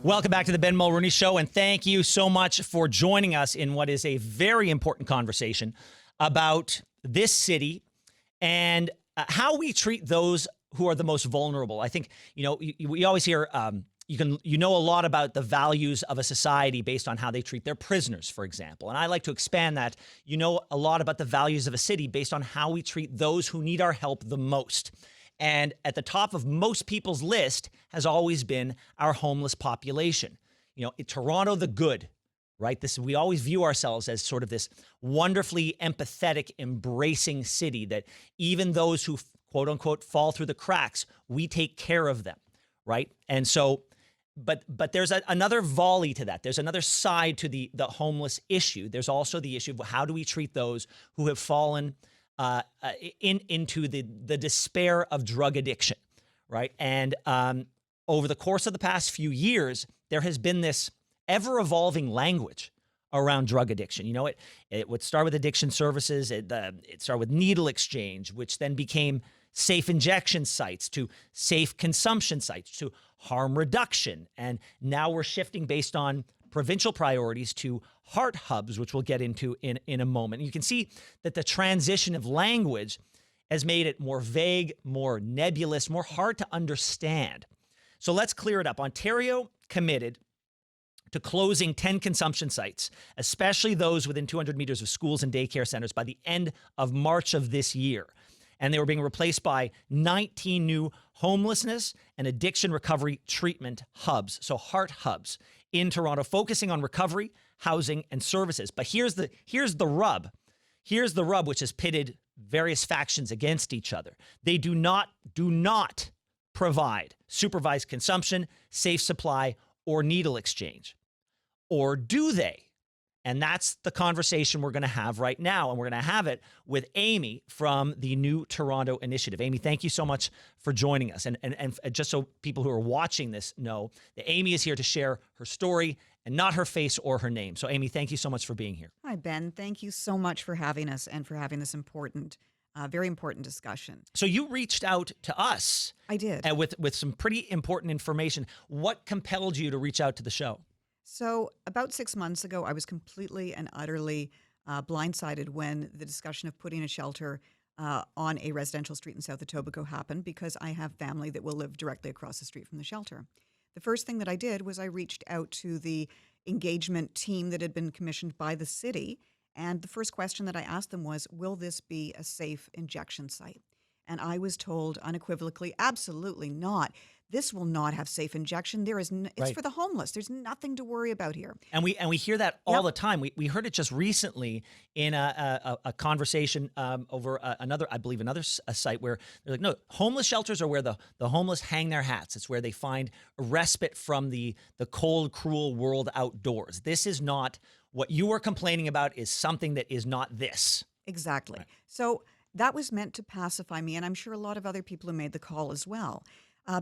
Welcome back to the Ben Mulroney Show, and thank you so much for joining us in what is a very important conversation about this city and how we treat those who are the most vulnerable. I think, we always hear you know a lot about the values of a society based on how they treat their prisoners, for example. And I like to expand that. You know a lot about the values of a city based on how we treat those who need our help the most. And at the top of most people's list has always been our homeless population. Toronto the good, right? We always view ourselves as sort of this wonderfully empathetic, embracing city that even those who, quote unquote, fall through the cracks, we take care of them, right? And so, but there's another volley to that. There's another side to the homeless issue. There's also the issue of how do we treat those who have fallen into the despair of drug addiction, right? And over the course of the past few years, there has been this ever-evolving language around drug addiction. It would start with addiction services. It started with needle exchange, which then became safe injection sites, to safe consumption sites, to harm reduction. And now we're shifting based on provincial priorities to heart hubs, which we'll get into in a moment. And you can see that the transition of language has made it more vague, more nebulous, more hard to understand. So let's clear it up. Ontario committed to closing 10 consumption sites, especially those within 200 meters of schools and daycare centers, by the end of March of this year. And they were being replaced by 19 new homelessness and addiction recovery treatment hubs, so heart hubs, in Toronto, focusing on recovery, housing, and services. But here's the rub. Here's the rub, which has pitted various factions against each other. They do not provide supervised consumption, safe supply, or needle exchange. Or do they? And that's the conversation we're going to have right now. And we're going to have it with Amy from the New Toronto Initiative. Amy, thank you so much for joining us. And just so people who are watching this know, that Amy is here to share her story and not her face or her name. So Amy, thank you so much for being here. Hi, Ben. Thank you so much for having us and for having this important, very important discussion. So you reached out to us. I did. With some pretty important information. What compelled you to reach out to the show? So about 6 months ago, I was completely and utterly blindsided when the discussion of putting a shelter on a residential street in South Etobicoke happened, because I have family that will live directly across the street from the shelter. The first thing that I did was I reached out to the engagement team that had been commissioned by the city. And the first question that I asked them was, will this be a safe injection site? And I was told unequivocally, absolutely not. This will not have safe injection. It's Right. for the homeless. There's nothing to worry about here. And we hear that all the time. We heard it just recently in a conversation over another site where they're like, no, homeless shelters are where the homeless hang their hats. It's where they find a respite from the cold, cruel world outdoors. This is not what you were complaining about. Is something that is not this. Exactly. Right. So that was meant to pacify me, and I'm sure a lot of other people who made the call as well.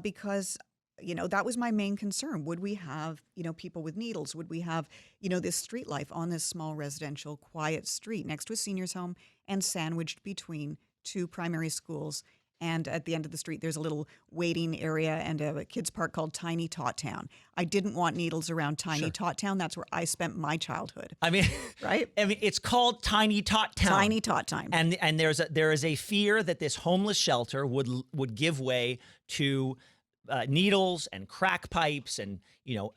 Because, that was my main concern. Would we have, people with needles? Would we have, this street life on this small residential quiet street next to a senior's home and sandwiched between two primary schools? And at the end of the street, there's a little waiting area and a kids park called Tiny Tot Town. I didn't want needles around Tiny Tot Town. That's where I spent my childhood. I mean, right? I mean, it's called Tiny Tot Town. Tiny Tot Town. And there is a fear that this homeless shelter would give way to needles and crack pipes and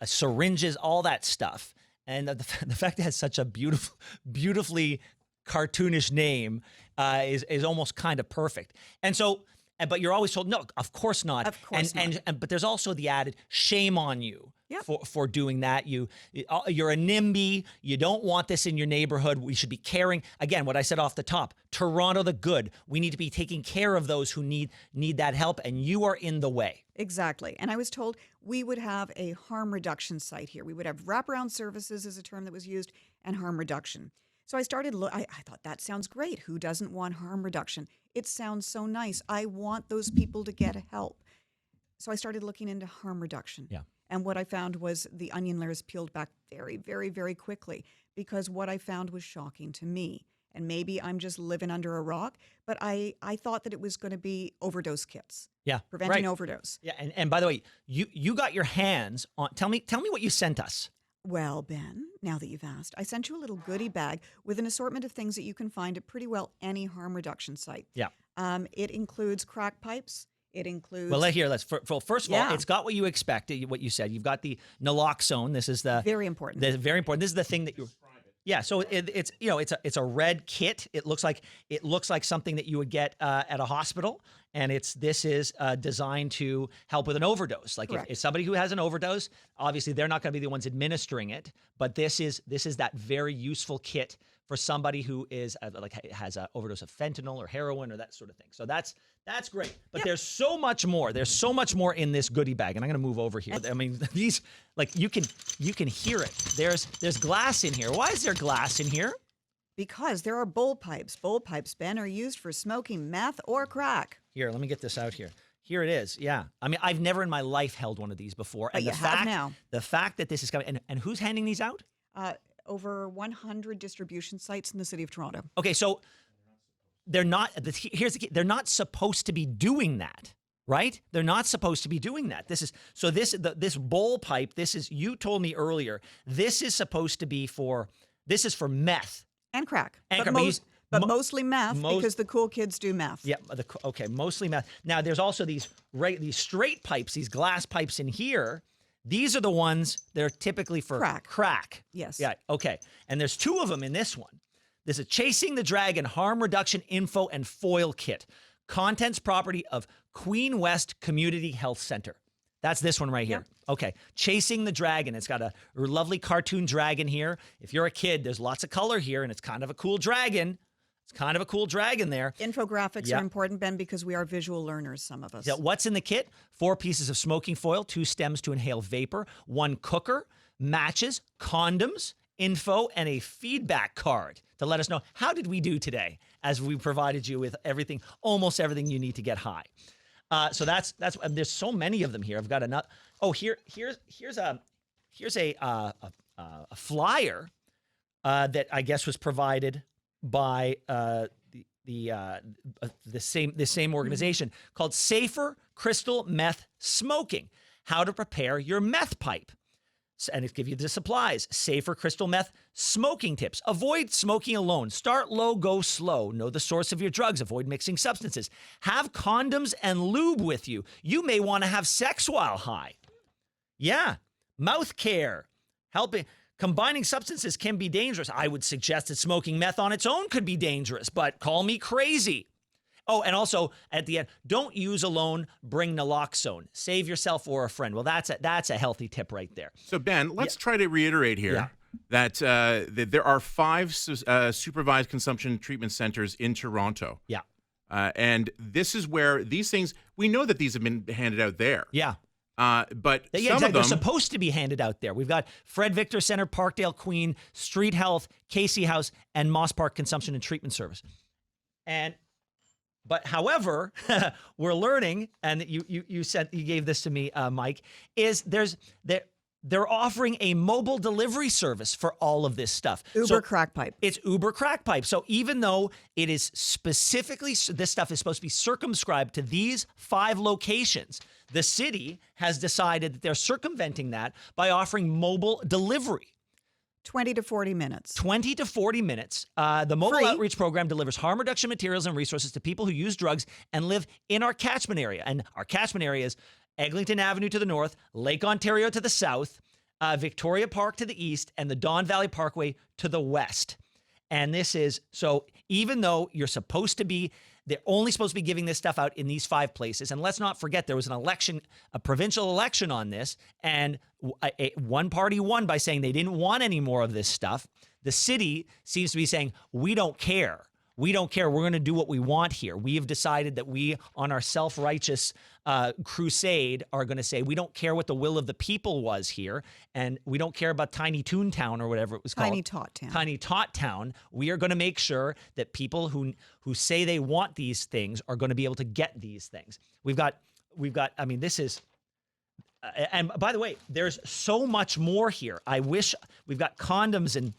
syringes, all that stuff. And the fact that it has such a beautifully cartoonish name is almost kind of perfect. And so, but you're always told, no, of course not. Of course not. But there's also the added shame on you. Yep. For doing that. You're a NIMBY. You don't want this in your neighborhood. We should be caring. Again, what I said off the top, Toronto the good. We need to be taking care of those who need that help, and you are in the way. Exactly. And I was told we would have a harm reduction site here. We would have wraparound services is a term that was used, and harm reduction. So I started, I thought that sounds great. Who doesn't want harm reduction? It sounds so nice. I want those people to get help. So I started looking into harm reduction. Yeah. And what I found was the onion layers peeled back very, very, very quickly, because what I found was shocking to me. and maybe I'm just living under a rock, but I thought that it was going to be overdose kits. Yeah. Preventing overdose. Yeah. And by the way, you got your hands on, tell me what you sent us. Well, Ben, now that you've asked, I sent you a little goodie bag with an assortment of things that you can find at pretty well any harm reduction site. Yeah. It includes crack pipes. It includes... Well, first of all, it's got what you expected, what you said. You've got the naloxone. This is the... Very important. Very important. This is the thing that you... Yeah, so it's a red kit. It looks like something that you would get at a hospital, and this is designed to help with an overdose. Like if somebody who has an overdose, obviously they're not going to be the ones administering it, but this is that very useful kit for somebody who is has an overdose of fentanyl or heroin or that sort of thing. So that's great. But there's so much more. There's so much more in this goodie bag, and I'm going to move over here. I mean, these you can hear it. There's glass in here. Why is there glass in here? Because there are bowl pipes. Bowl pipes, Ben, are used for smoking meth or crack. Here, let me get this out here. Here it is. Yeah. I mean, I've never in my life held one of these before. But And you have now. The fact that this is coming, and who's handing these out? Over 100 distribution sites in the city of Toronto. Okay, so they're not. Here's the key. They're not supposed to be doing that, right? They're not supposed to be doing that. This bowl pipe. You told me earlier. This is supposed to be for. This is for meth And crack. But Mostly meth because the cool kids do meth. Yeah. Okay. Mostly meth. Now there's also these straight pipes, these glass pipes in here. These are the ones that are typically for crack. Yes. Yeah. Okay. And there's two of them in this one. This is Chasing the Dragon Harm Reduction Info and Foil Kit. Contents property of Queen West Community Health Center. That's this one right here. Yep. Okay. Chasing the Dragon. It's got a lovely cartoon dragon here. If you're a kid, there's lots of color here, and it's kind of a cool dragon. It's kind of a cool dragon there. Infographics are important, Ben, because we are visual learners, some of us. Yeah, what's in the kit? 4 pieces of smoking foil, 2 stems to inhale vapor, 1 cooker, matches, condoms, info, and a feedback card to let us know how did we do today as we provided you with everything, almost everything you need to get high. So that's there's so many of them here. I've got another. Oh, here's a flyer that I guess was provided by the same organization called Safer Crystal Meth Smoking: How to Prepare Your Meth Pipe. And it gives you the supplies. Safer crystal meth smoking tips. Avoid smoking alone. Start low, go slow. Know the source of your drugs. Avoid mixing substances. Have condoms and lube with you. You may want to have sex while high. Yeah. Mouth care. Helping. Combining substances can be dangerous. I would suggest that smoking meth on its own could be dangerous, but call me crazy. Oh, and also at the end, don't use alone, bring naloxone. Save yourself or a friend. Well, that's a healthy tip right there. So, Ben, let's try to reiterate here that there are 5 supervised consumption treatment centers in Toronto. Yeah. And this is where these things, we know that these have been handed out there. Yeah. But some of them... They're supposed to be handed out there. We've got Fred Victor Center, Parkdale Queen, Street Health, Casey House, and Moss Park Consumption and Treatment Service. But however, we're learning, and you gave this to me, Mike, is they're offering a mobile delivery service for all of this stuff. Uber crack pipe. It's Uber crack pipe. So even though it is specifically, this stuff is supposed to be circumscribed to these 5 locations, the city has decided that they're circumventing that by offering mobile delivery. 20 to 40 minutes. 20 to 40 minutes. The mobile outreach program delivers harm reduction materials and resources to people who use drugs and live in our catchment area. And our catchment area is Eglinton Avenue to the north, Lake Ontario to the south, Victoria Park to the east, and the Don Valley Parkway to the west. And this is, so even though they're only supposed to be giving this stuff out in these 5 places. And let's not forget, there was an election, a provincial election on this, and one party won by saying they didn't want any more of this stuff. The city seems to be saying, we don't care. We don't care. We're going to do what we want here. We have decided that we, on our self-righteous crusade, are going to say we don't care what the will of the people was here, and we don't care about Tiny Toontown or whatever it was called. Tiny Tot Town. Tiny Tot Town. We are going to make sure that people who say they want these things are going to be able to get these things. We've got. I mean, this is. And by the way, there's so much more here. I wish we've got condoms and.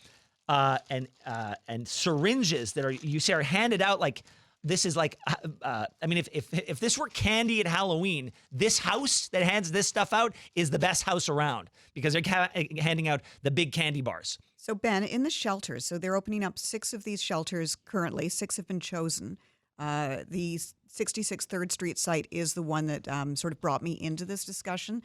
and syringes that are handed out like this is like I mean, if this were candy at Halloween, this house that hands this stuff out is the best house around because they're handing out the big candy bars. So, Ben, in the shelters, so they're opening up 6 of these shelters currently. 6 have been chosen. The 66 3rd Street site is the one that sort of brought me into this discussion.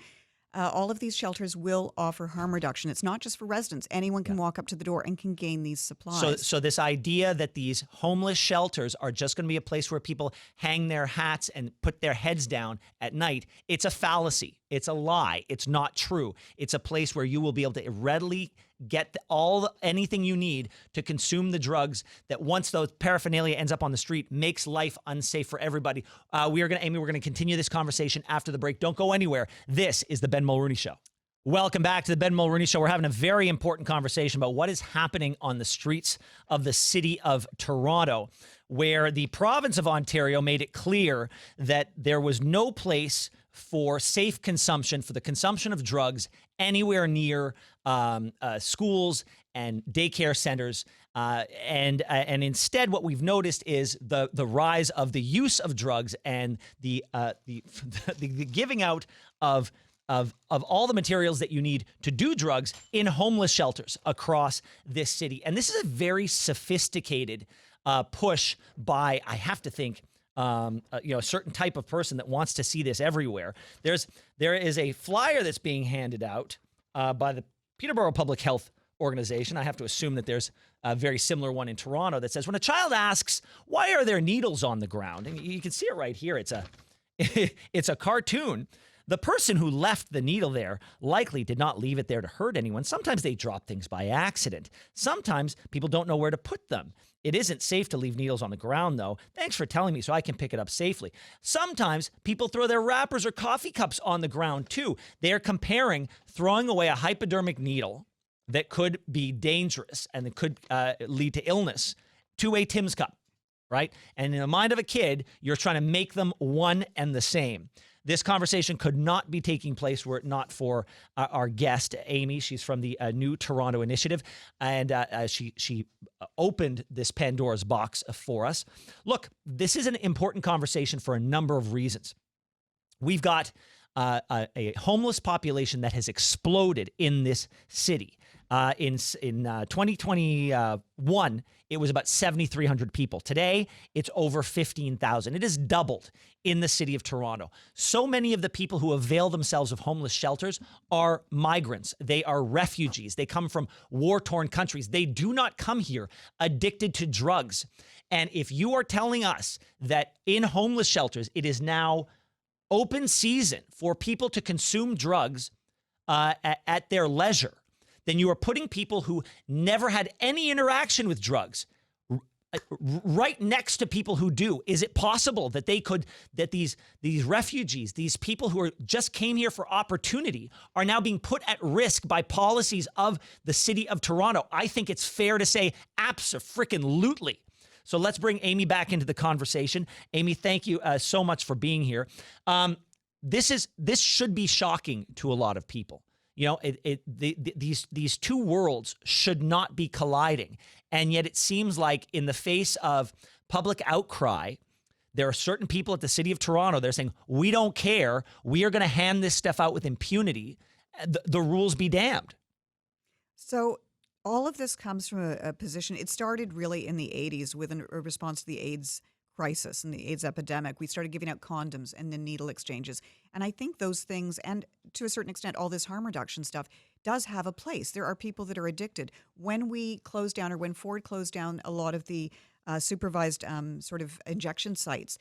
All of these shelters will offer harm reduction. It's not just for residents. Anyone can walk up to the door and can gain these supplies. So this idea that these homeless shelters are just going to be a place where people hang their hats and put their heads down at night, it's a fallacy. It's a lie. It's not true. It's a place where you will be able to readily get anything you need to consume the drugs that once those paraphernalia ends up on the street makes life unsafe for everybody. We're going to continue this conversation after the break. Don't go anywhere. This is the Ben Mulroney Show. Welcome back to the Ben Mulroney Show. We're having a very important conversation about what is happening on the streets of the city of Toronto, where the province of Ontario made it clear that there was no place for safe consumption, for the consumption of drugs anywhere near schools and daycare centers. And instead, what we've noticed is the rise of the use of drugs and the giving out of all the materials that you need to do drugs in homeless shelters across this city. And this is a very sophisticated push by, I have to think, a certain type of person that wants to see this everywhere. There is a flyer that's being handed out by the Peterborough Public Health Organization. I have to assume that there's a very similar one in Toronto that says, when a child asks, why are there needles on the ground? And you can see it right here. It's a cartoon. The person who left the needle there likely did not leave it there to hurt anyone. Sometimes they drop things by accident. Sometimes people don't know where to put them. It isn't safe to leave needles on the ground, though. Thanks for telling me so I can pick it up safely. Sometimes people throw their wrappers or coffee cups on the ground, too. They're comparing throwing away a hypodermic needle that could be dangerous and that could lead to illness to a Tim's cup, right? And in the mind of a kid, you're trying to make them one and the same. This conversation could not be taking place were it not for our guest, Amy. She's from the New Toronto Initiative, and she opened this Pandora's box for us. Look, this is an important conversation for a number of reasons. We've got a homeless population that has exploded in this city. In 2021, it was about 7,300 people. Today, it's over 15,000. It has doubled in the city of Toronto. So many of the people who avail themselves of homeless shelters are migrants. They are refugees. They come from war-torn countries. They do not come here addicted to drugs. And if you are telling us that in homeless shelters, it is now open season for people to consume drugs at their leisure, then you are putting people who never had any interaction with drugs right next to people who do. Is it possible that these refugees, these people who just came here for opportunity, are now being put at risk by policies of the city of Toronto? I think it's fair to say abso-frickin-lutely. So let's bring Amy back into the conversation. Amy, thank you so much for being here. This should be shocking to a lot of people. You know, these two worlds should not be colliding. And yet it seems like in the face of public outcry, there are certain people at the city of Toronto, they're saying, we don't care. We are going to hand this stuff out with impunity. The rules be damned. So all of this comes from a position, it started really in the 80s with a response to the AIDS crisis and the AIDS epidemic. We started giving out condoms and then needle exchanges. And I think those things, and to a certain extent, all this harm reduction stuff does have a place. There are people that are addicted. When we closed down, or when Ford closed down a lot of the supervised sort of injection sites,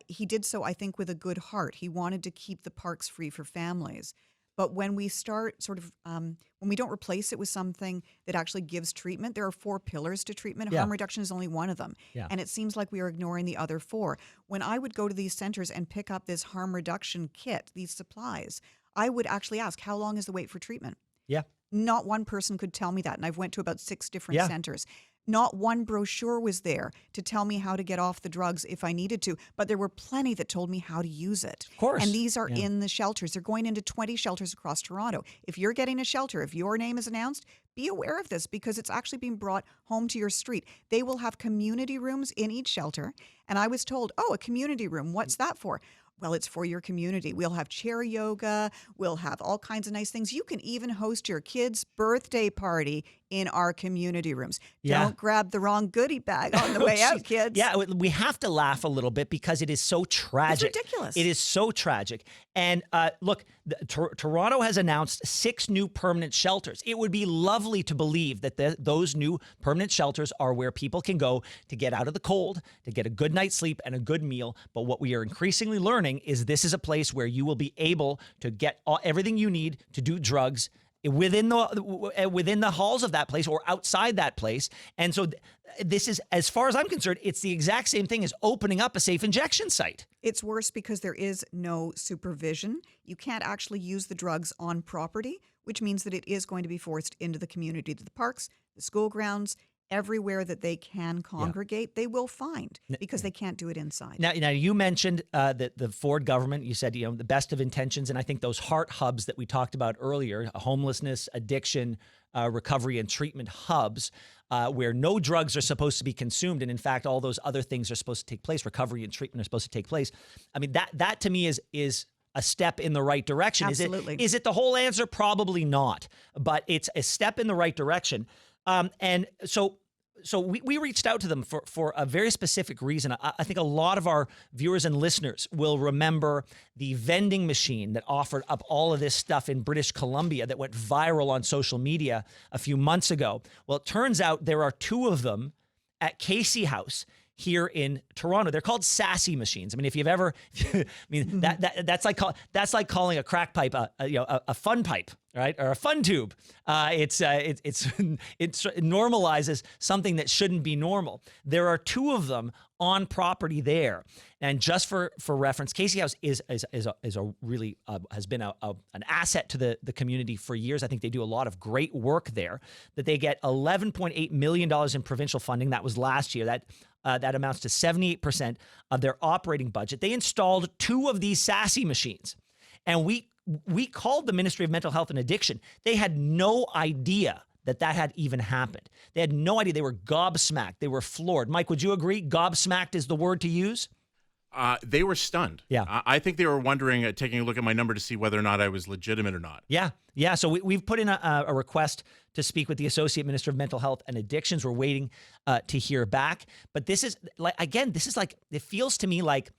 he did so, I think, with a good heart. He wanted to keep the parks free for families. But when we start sort of, when we don't replace it with something that actually gives treatment, there are 4 pillars to treatment. Yeah. Harm reduction is only one of them. Yeah. And it seems like we are ignoring the other 4. When I would go to these centers and pick up this harm reduction kit, these supplies, I would actually ask, how long is the wait for treatment? Yeah. Not one person could tell me that. And I've went to about 6 different centers. Not one brochure was there to tell me how to get off the drugs if I needed to, but there were plenty that told me how to use it. Of course. And these are in the shelters. They're going into 20 shelters across Toronto. If you're getting a shelter, if your name is announced, be aware of this because it's actually being brought home to your street. They will have community rooms in each shelter. And I was told, oh, a community room, what's that for? Well, it's for your community. We'll have chair yoga. We'll have all kinds of nice things. You can even host your kid's birthday party in our community rooms. Yeah. Don't grab the wrong goodie bag on the way out, kids. Yeah, we have to laugh a little bit because it is so tragic. It's ridiculous. It is so tragic. And look, Toronto has announced 6 new permanent shelters. It would be lovely to believe that those new permanent shelters are where people can go to get out of the cold, to get a good night's sleep and a good meal. But what we are increasingly learning is this is a place where you will be able to get everything you need to do drugs within the halls of that place or outside that place. And so this is, as far as I'm concerned, it's the exact same thing as opening up a safe injection site. It's worse because there is no supervision. You can't actually use the drugs on property, which means that it is going to be forced into the community, to the parks, the school grounds, everywhere that they can congregate, they will find because they can't do it inside. Now you mentioned that the Ford government, you said, the best of intentions. And I think those heart hubs that we talked about earlier, homelessness, addiction, recovery and treatment hubs, where no drugs are supposed to be consumed. And in fact, all those other things are supposed to take place. Recovery and treatment are supposed to take place. I mean, that to me is a step in the right direction. Absolutely. Is it the whole answer? Probably not, but it's a step in the right direction. And so we reached out to them for a very specific reason. I think a lot of our viewers and listeners will remember the vending machine that offered up all of this stuff in British Columbia that went viral on social media a few months ago. Well, it turns out there are 2 of them at Casey House here in Toronto. They're called sassy machines. I mean, if you've ever, that's like calling a crack pipe a fun pipe, right? Or a fun tube. It normalizes something that shouldn't be normal. There are 2 of them on property there, and just for reference, Casey House is a really has been an asset to the community for years. I think they do a lot of great work there. That they get $11.8 million in provincial funding. That was last year. That amounts to 78% of their operating budget. They installed 2 of these sassy machines, and we called the Ministry of Mental Health and Addiction. They had no idea that had even happened. They had no idea. They were gobsmacked. They were floored. Mike, would you agree? Gobsmacked is the word to use? They were stunned. Yeah. I think they were wondering, taking a look at my number to see whether or not I was legitimate or not. Yeah. So we've put in a request to speak with the Associate Minister of Mental Health and Addictions. We're waiting to hear back. But this is it feels to me like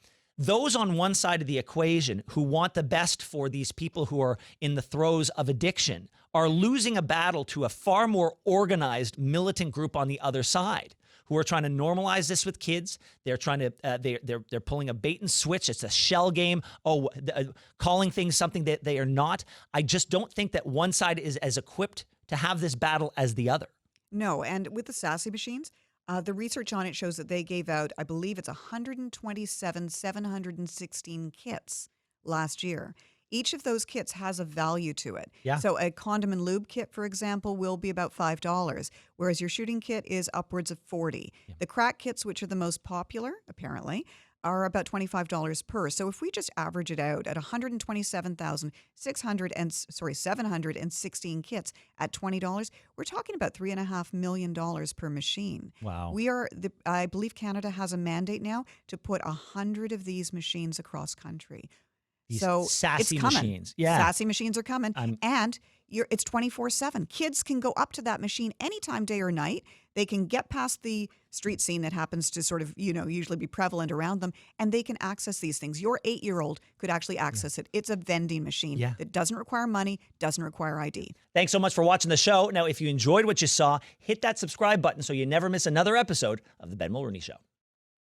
those on one side of the equation who want the best for these people who are in the throes of addiction are losing a battle to a far more organized militant group on the other side who are trying to normalize this with kids. They're trying to they're pulling a bait and switch. It's a shell game. Calling things something that they are not. I just don't think that one side is as equipped to have this battle as the other. No, and with the sassy machines, the research on it shows that they gave out, I believe it's 127,716 kits last year. Each of those kits has a value to it. Yeah. So a condom and lube kit, for example, will be about $5, whereas your shooting kit is upwards of $40. Yeah. The crack kits, which are the most popular, apparently, are about $25 per. So if we just average it out at 716 kits at $20, we're talking about $3.5 million per machine. Wow. I believe Canada has a mandate now to put 100 of these machines across country. These so sassy it's coming. machines. Yeah. Sassy machines are coming. And it's 24/7. Kids can go up to that machine anytime, day or night. They can get past the street scene that happens to sort of, usually be prevalent around them, and they can access these things. Your 8-year-old could actually access it. It's a vending machine that doesn't require money, doesn't require ID. Thanks so much for watching the show. Now, if you enjoyed what you saw, hit that subscribe button so you never miss another episode of The Ben Mulroney Show.